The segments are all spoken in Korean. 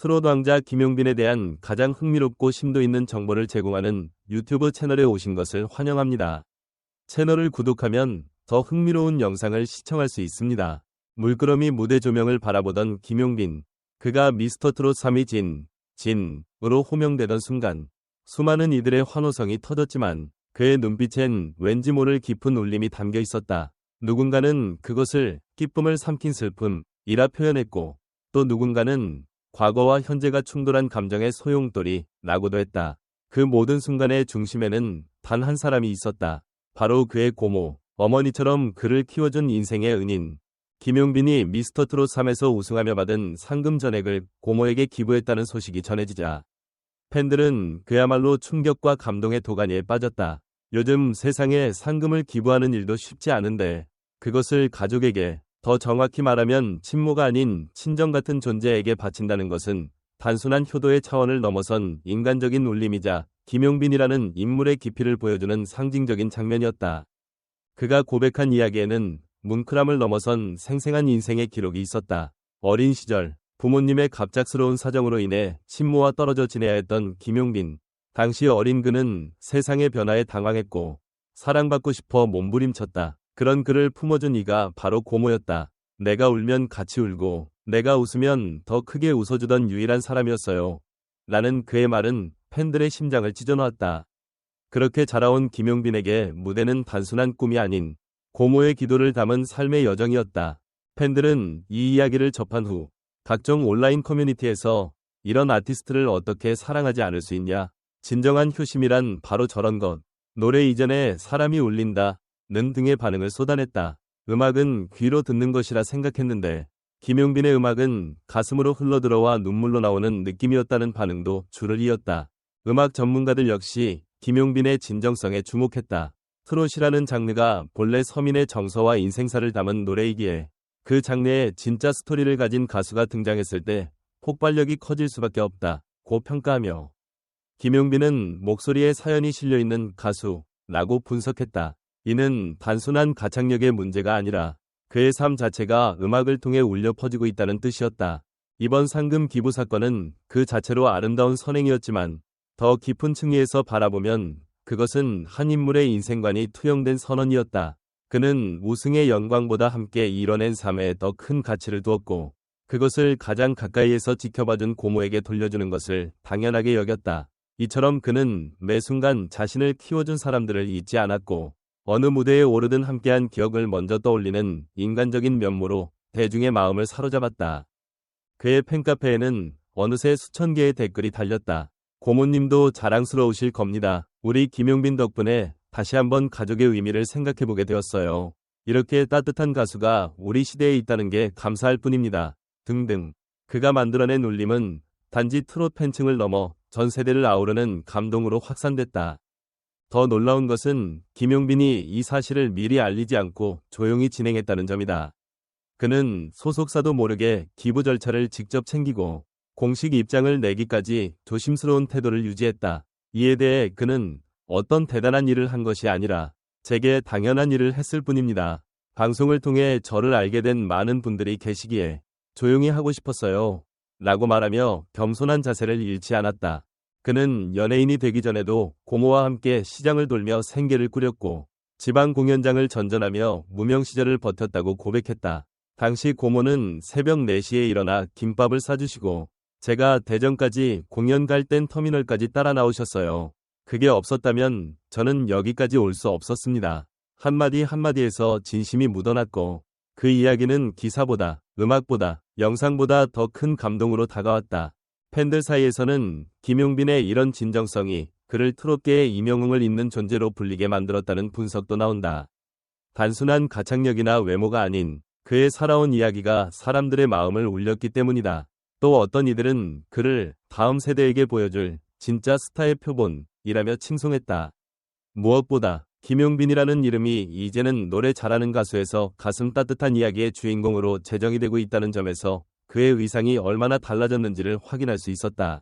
트롯 왕자 김용빈에 대한 가장 흥미롭고 심도 있는 정보를 제공하는 유튜브 채널에 오신 것을 환영합니다. 채널을 구독하면 더 흥미로운 영상을 시청할 수 있습니다. 물끄러미 무대 조명을 바라보던 김용빈. 그가 미스터트롯 3위 진으로 호명되던 순간 수많은 이들의 환호성이 터졌지만 그의 눈빛엔 왠지 모를 깊은 울림이 담겨 있었다. 누군가는 그것을 기쁨을 삼킨 슬픔이라 표현했고 또 누군가는 과거와 현재가 충돌한 감정의 소용돌이라고도 했다. 그 모든 순간의 중심에는 단 한 사람이 있었다. 바로 그의 고모, 어머니처럼 그를 키워준 인생의 은인. 김용빈이 미스터트롯 3에서 우승하며 받은 상금 전액을 고모에게 기부했다는 소식이 전해지자 팬들은 그야말로 충격과 감동의 도가니에 빠졌다. 요즘 세상에 상금을 기부하는 일도 쉽지 않은데 그것을 가족에게, 더 정확히 말하면 친모가 아닌 친정 같은 존재에게 바친다는 것은 단순한 효도의 차원을 넘어선 인간적인 울림이자 김용빈이라는 인물의 깊이를 보여주는 상징적인 장면이었다. 그가 고백한 이야기에는 뭉클함을 넘어선 생생한 인생의 기록이 있었다. 어린 시절 부모님의 갑작스러운 사정으로 인해 친모와 떨어져 지내야 했던 김용빈. 당시 어린 그는 세상의 변화에 당황했고 사랑받고 싶어 몸부림쳤다. 그런 그를 품어준 이가 바로 고모였다. 내가 울면 같이 울고 내가 웃으면 더 크게 웃어주던 유일한 사람이었어요. 라는 그의 말은 팬들의 심장을 찢어놓았다. 그렇게 자라온 김용빈에게 무대는 단순한 꿈이 아닌 고모의 기도를 담은 삶의 여정이었다. 팬들은 이 이야기를 접한 후 각종 온라인 커뮤니티에서 이런 아티스트를 어떻게 사랑하지 않을 수 있냐? 진정한 효심이란 바로 저런 것. 노래 이전에 사람이 울린다. 는 등의 반응을 쏟아냈다. 음악은 귀로 듣는 것이라 생각했는데 김용빈의 음악은 가슴으로 흘러들어와 눈물로 나오는 느낌이었다는 반응도 줄을 이었다. 음악 전문가들 역시 김용빈의 진정성에 주목했다. 트롯이라는 장르가 본래 서민의 정서와 인생사를 담은 노래이기에 그 장르에 진짜 스토리를 가진 가수가 등장했을 때 폭발력이 커질 수밖에 없다고 평가하며 김용빈은 목소리에 사연이 실려있는 가수라고 분석했다. 이는 단순한 가창력의 문제가 아니라 그의 삶 자체가 음악을 통해 울려 퍼지고 있다는 뜻이었다. 이번 상금 기부 사건은 그 자체로 아름다운 선행이었지만 더 깊은 층위에서 바라보면 그것은 한 인물의 인생관이 투영된 선언이었다. 그는 우승의 영광보다 함께 이뤄낸 삶에 더 큰 가치를 두었고 그것을 가장 가까이에서 지켜봐준 고모에게 돌려주는 것을 당연하게 여겼다. 이처럼 그는 매 순간 자신을 키워준 사람들을 잊지 않았고 어느 무대에 오르든 함께한 기억을 먼저 떠올리는 인간적인 면모로 대중의 마음을 사로잡았다. 그의 팬카페에는 어느새 수천 개의 댓글이 달렸다. 고모님도 자랑스러우실 겁니다. 우리 김용빈 덕분에 다시 한번 가족의 의미를 생각해보게 되었어요. 이렇게 따뜻한 가수가 우리 시대에 있다는 게 감사할 뿐입니다. 등등. 그가 만들어낸 울림은 단지 트롯 팬층을 넘어 전 세대를 아우르는 감동으로 확산됐다. 더 놀라운 것은 김용빈이 이 사실을 미리 알리지 않고 조용히 진행했다는 점이다. 그는 소속사도 모르게 기부 절차를 직접 챙기고 공식 입장을 내기까지 조심스러운 태도를 유지했다. 이에 대해 그는 어떤 대단한 일을 한 것이 아니라 제게 당연한 일을 했을 뿐입니다. 방송을 통해 저를 알게 된 많은 분들이 계시기에 조용히 하고 싶었어요. 라고 말하며 겸손한 자세를 잃지 않았다. 그는 연예인이 되기 전에도 고모와 함께 시장을 돌며 생계를 꾸렸고 지방 공연장을 전전하며 무명 시절을 버텼다고 고백했다. 당시 고모는 새벽 4시에 일어나 김밥을 싸주시고 제가 대전까지 공연 갈 땐 터미널까지 따라 나오셨어요. 그게 없었다면 저는 여기까지 올 수 없었습니다. 한마디 한마디에서 진심이 묻어났고 그 이야기는 기사보다, 음악보다, 영상보다 더 큰 감동으로 다가왔다. 팬들 사이에서는 김용빈의 이런 진정성이 그를 트롯계의 임영웅을 잇는 존재로 불리게 만들었다는 분석도 나온다. 단순한 가창력이나 외모가 아닌 그의 살아온 이야기가 사람들의 마음을 울렸기 때문이다. 또 어떤 이들은 그를 다음 세대에게 보여줄 진짜 스타의 표본이라며 칭송했다. 무엇보다 김용빈이라는 이름이 이제는 노래 잘하는 가수에서 가슴 따뜻한 이야기의 주인공으로 제정이 되고 있다는 점에서 그의 의상이 얼마나 달라졌는지를 확인할 수 있었다.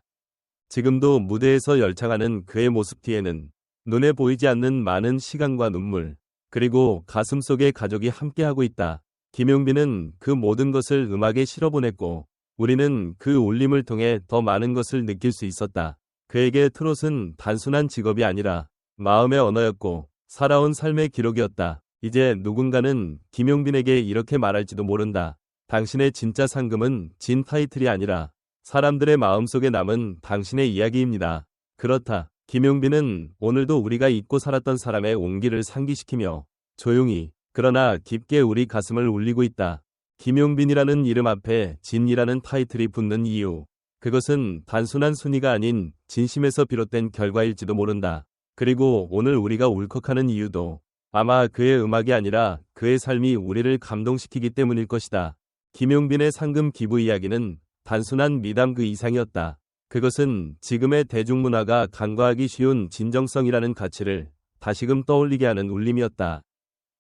지금도 무대에서 열창하는 그의 모습 뒤에는 눈에 보이지 않는 많은 시간과 눈물, 그리고 가슴속에 가족이 함께하고 있다. 김용빈은 그 모든 것을 음악에 실어보냈고 우리는 그 울림을 통해 더 많은 것을 느낄 수 있었다. 그에게 트롯은 단순한 직업이 아니라 마음의 언어였고 살아온 삶의 기록이었다. 이제 누군가는 김용빈에게 이렇게 말할지도 모른다. 당신의 진짜 상금은 진 타이틀이 아니라 사람들의 마음속에 남은 당신의 이야기입니다. 그렇다. 김용빈은 오늘도 우리가 잊고 살았던 사람의 온기를 상기시키며 조용히 그러나 깊게 우리 가슴을 울리고 있다. 김용빈이라는 이름 앞에 진이라는 타이틀이 붙는 이유. 그것은 단순한 순위가 아닌 진심에서 비롯된 결과일지도 모른다. 그리고 오늘 우리가 울컥하는 이유도 아마 그의 음악이 아니라 그의 삶이 우리를 감동시키기 때문일 것이다. 김용빈의 상금 기부 이야기는 단순한 미담 그 이상이었다. 그것은 지금의 대중문화가 간과하기 쉬운 진정성이라는 가치를 다시금 떠올리게 하는 울림이었다.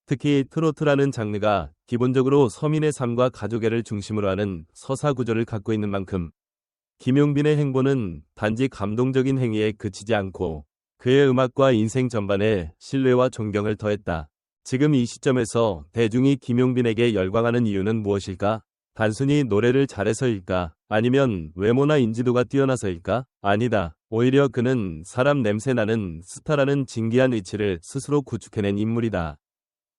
특히 트로트라는 장르가 기본적으로 서민의 삶과 가족애를 중심으로 하는 서사 구조를 갖고 있는 만큼 김용빈의 행보는 단지 감동적인 행위에 그치지 않고 그의 음악과 인생 전반에 신뢰와 존경을 더했다. 지금 이 시점에서 대중이 김용빈에게 열광하는 이유는 무엇일까? 단순히 노래를 잘해서일까? 아니면 외모나 인지도가 뛰어나서일까? 아니다. 오히려 그는 사람 냄새나는 스타라는 진귀한 위치를 스스로 구축해낸 인물이다.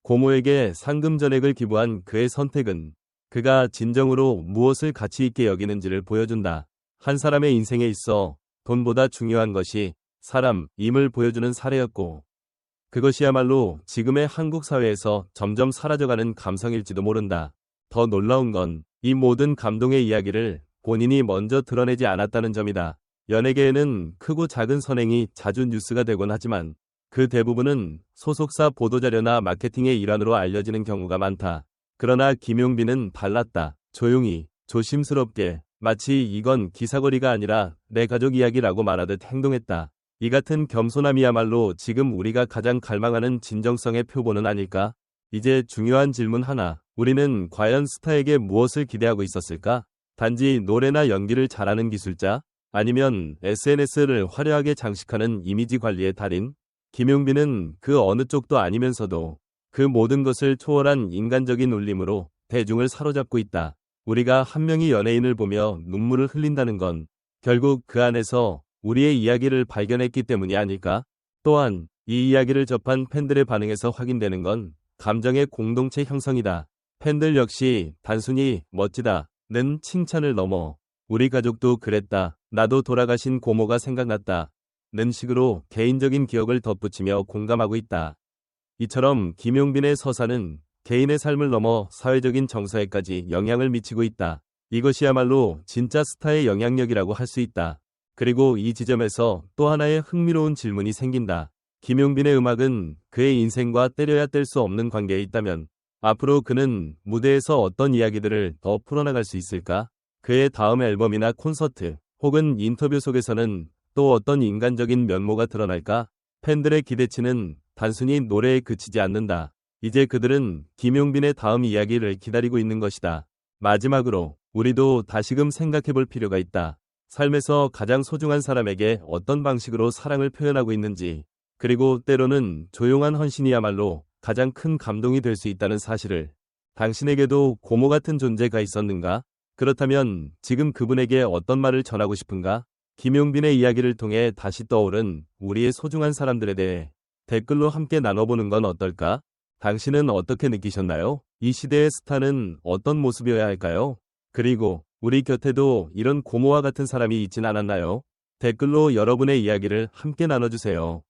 고모에게 상금 전액을 기부한 그의 선택은 그가 진정으로 무엇을 가치 있게 여기는지를 보여준다. 한 사람의 인생에 있어 돈보다 중요한 것이 사람임을 보여주는 사례였고 그것이야말로 지금의 한국 사회에서 점점 사라져가는 감성일지도 모른다. 더 놀라운 건 이 모든 감동의 이야기를 본인이 먼저 드러내지 않았다는 점이다. 연예계에는 크고 작은 선행이 자주 뉴스가 되곤 하지만 그 대부분은 소속사 보도자료나 마케팅의 일환으로 알려지는 경우가 많다. 그러나 김용빈은 달랐다. 조용히, 조심스럽게, 마치 이건 기사거리가 아니라 내 가족 이야기라고 말하듯 행동했다. 이 같은 겸손함이야말로 지금 우리가 가장 갈망하는 진정성의 표본은 아닐까? 이제 중요한 질문 하나. 우리는 과연 스타에게 무엇을 기대하고 있었을까? 단지 노래나 연기를 잘하는 기술자? 아니면 SNS를 화려하게 장식하는 이미지 관리의 달인? 김용빈은 그 어느 쪽도 아니면서도 그 모든 것을 초월한 인간적인 울림으로 대중을 사로잡고 있다. 우리가 한 명의 연예인을 보며 눈물을 흘린다는 건 결국 그 안에서 우리의 이야기를 발견했기 때문이 아닐까? 또한 이 이야기를 접한 팬들의 반응에서 확인되는 건 감정의 공동체 형성이다. 팬들 역시 단순히 멋지다는 칭찬을 넘어 우리 가족도 그랬다. 나도 돌아가신 고모가 생각났다. 는 식으로 개인적인 기억을 덧붙이며 공감하고 있다. 이처럼 김용빈의 서사는 개인의 삶을 넘어 사회적인 정서에까지 영향을 미치고 있다. 이것이야말로 진짜 스타의 영향력이라고 할 수 있다. 그리고 이 지점에서 또 하나의 흥미로운 질문이 생긴다. 김용빈의 음악은 그의 인생과 때려야 뗄 수 없는 관계에 있다면 앞으로 그는 무대에서 어떤 이야기들을 더 풀어나갈 수 있을까? 그의 다음 앨범이나 콘서트 혹은 인터뷰 속에서는 또 어떤 인간적인 면모가 드러날까? 팬들의 기대치는 단순히 노래에 그치지 않는다. 이제 그들은 김용빈의 다음 이야기를 기다리고 있는 것이다. 마지막으로 우리도 다시금 생각해볼 필요가 있다. 삶에서 가장 소중한 사람에게 어떤 방식으로 사랑을 표현하고 있는지, 그리고 때로는 조용한 헌신이야말로 가장 큰 감동이 될 수 있다는 사실을. 당신에게도 고모 같은 존재가 있었는가? 그렇다면 지금 그분에게 어떤 말을 전하고 싶은가? 김용빈의 이야기를 통해 다시 떠오른 우리의 소중한 사람들에 대해 댓글로 함께 나눠보는 건 어떨까? 당신은 어떻게 느끼셨나요? 이 시대의 스타는 어떤 모습이어야 할까요? 그리고 우리 곁에도 이런 고모와 같은 사람이 있진 않았나요? 댓글로 여러분의 이야기를 함께 나눠주세요.